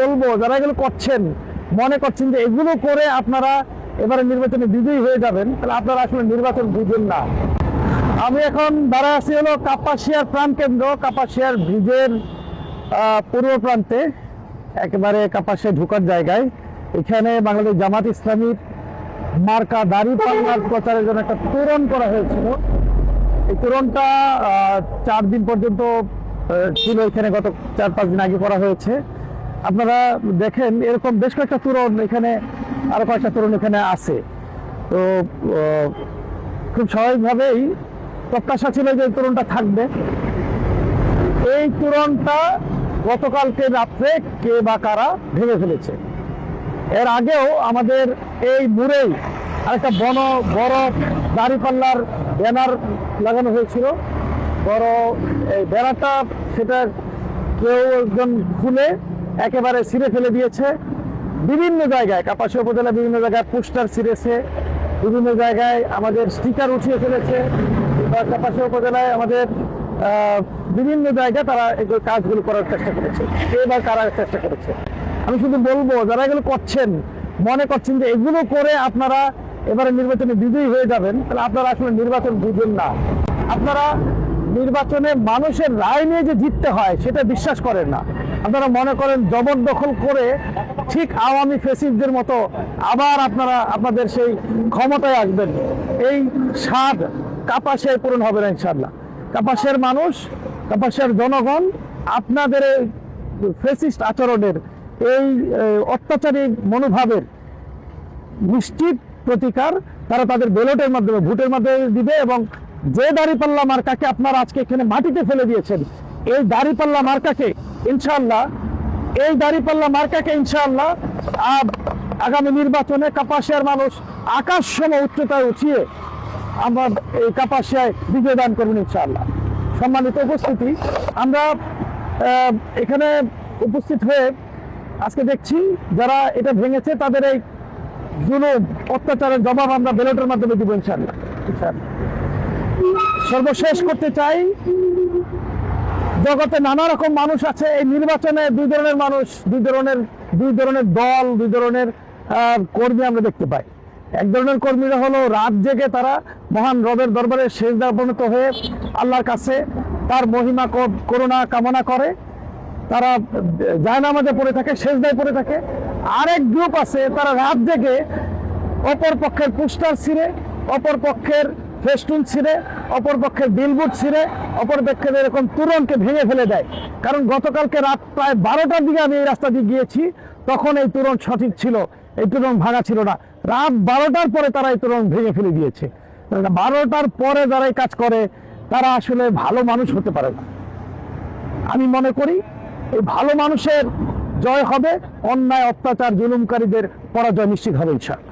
বলবো যারা এগুলো করছেন, মনে করছেন যে এগুলো করে আপনারা এবারে নির্বাচনে বিজয়ী হয়ে যাবেন, তাহলে আপনারা আসলে নির্বাচন বুঝেন না। আমি এখন দাঁড়ায় আছি হলো কাপাসিয়ার প্রাণকেন্দ্র, কাপাসিয়ার ব্রিজের পূর্ব প্রান্তে, একেবারে কাপাসিয়া ঢোকার জায়গায়। এখানে বাংলাদেশ জামাত ইসলামীর মার্কা দাঁড়িপাল্লার প্রচারের জন্য একটা তোরণ করা হয়েছিল। এই তোরণটা 4 দিন পর্যন্ত ছিল এখানে, গত 4-5 দিন আগে করা হয়েছে। আপনারা দেখেন এরকম বেশ কয়েকটা তোরণ এখানে, আরো কয়েকটা তোরণ এখানে আছে। তো খুব স্বাভাবিকভাবেই প্রত্যাশা ছিল যে এই তোরণটা থাকবে। এই তোরণটা গতকালকে রাত্রে কে বা কারা ভেঙে ফেলেছে। এর আগেও আমাদের এই মোড়েই আরেকটা বড় দাঁড়িপাল্লার ব্যানার লাগানো হয়েছিল। বড় এই ব্যানারটা সেটা কেউ একজন খুলে একেবারে ছিঁড়ে ফেলে দিয়েছে। বিভিন্ন জায়গায় কাপাসিয়া উপজেলা বিভিন্ন জায়গায় পোস্টার ছিঁড়েছে, বিভিন্ন জায়গায় আমাদের স্টিকার উঠিয়ে ফেলেছে। কাপাসিয়া উপজেলায় আমাদের বিভিন্ন জায়গায় তারা এগুলো কাজগুলো করার চেষ্টা করেছে, এবার কারা চেষ্টা করেছে। আমি শুধু বলবো যারা এগুলো করছেন, মনে করছেন যে এগুলো করে আপনারা এবারে নির্বাচনে বিজয়ী হয়ে যাবেন, তাহলে আপনারা আসলে নির্বাচন বুঝেন না। আপনারা নির্বাচনে মানুষের রায় নিয়ে যে জিততে হয় সেটা বিশ্বাস করেন না। আপনারা মনে করেন জবরদখল করে ঠিক আওয়ামী ফ্যাসিস্টদের মতো আবার আপনারা আপনাদের সেই ক্ষমতায় আসবেন। এই স্বাদ কাপাসিয়ায় পূরণ হবে না ইনশাআল্লাহ। কাপাসিয়ার মানুষ, কাপাসিয়ার জনগণ আপনাদের এই ফ্যাসিস্ট আচরণের, এই অত্যাচারী মনোভাবের নিশ্চিত প্রতিকার তারা তাদের ব্যালটের মাধ্যমে, ভোটের মাধ্যমে দিবে। এবং যে দাঁড়িপাল্লা মার্কাকে আপনারা আজকে এখানে মাটিতে ফেলে দিয়েছেন, এই দাঁড়িপাল্লা মার্কাকে ইনশাআল্লাহ, এই দাঁড়িপাল্লা মার্কাকে ইনশাআল্লাহ আগামী নির্বাচনে কাপাসিয়ার মানুষ আকাশ সম উচ্চতায় উঠিয়ে আমরা এই কাপাসিয়ায় বিজয় দান করবেন ইনশাআল্লাহ। সম্মানিত উপস্থিতি, আমরা এখানে উপস্থিত হয়ে আজকে দেখছি যারা এটা ভেঙেছে তাদের এই জুলুম অত্যাচারের জবাব আমরা ব্যালটের মাধ্যমে দিব ইনশাআল্লাহ। সর্বশেষ করতে চাই, জগতে নানা রকম মানুষ আছে। এই নির্বাচনে দুই ধরনের মানুষ, দুই ধরনের দল, দুই ধরনের কর্মী আমরা দেখতে পাই। এক ধরনের কর্মীরা হলো রাত জেগে তারা মহান রবের দরবারে সেজদা অবনত হয়ে আল্লাহর কাছে তার মহিমা করুণা কামনা করে, তারা জায়নামাজে পড়ে থাকে, সেজদায় পড়ে থাকে। আরেক গ্রুপ আছে তারা রাত জেগে অপর পক্ষের পোস্টার ছিঁড়ে, অপর পক্ষের ফেস্টুন ছিঁড়ে, অপর পক্ষের বিলবোর্ড ছিঁড়ে, অপর পক্ষের এরকম তোরণকে ভেঙে ফেলে দেয়। কারণ গতকালকে রাত প্রায় 12টার দিকে আমি এই রাস্তা দিয়ে গিয়েছি, তখন এই তোরণ সঠিক ছিল, এই তোরণ ভাঙা ছিল না। রাত 12টার পরে তারা এই তোরণ ভেঙে ফেলে দিয়েছে। 12টার পরে যারা এই কাজ করে তারা আসলে ভালো মানুষ হতে পারে না। আমি মনে করি এই ভালো মানুষের জয় হবে, অন্যায় অত্যাচার জুলুমকারীদের পরাজয় নিশ্চিত হবে ইনশাআল্লাহ।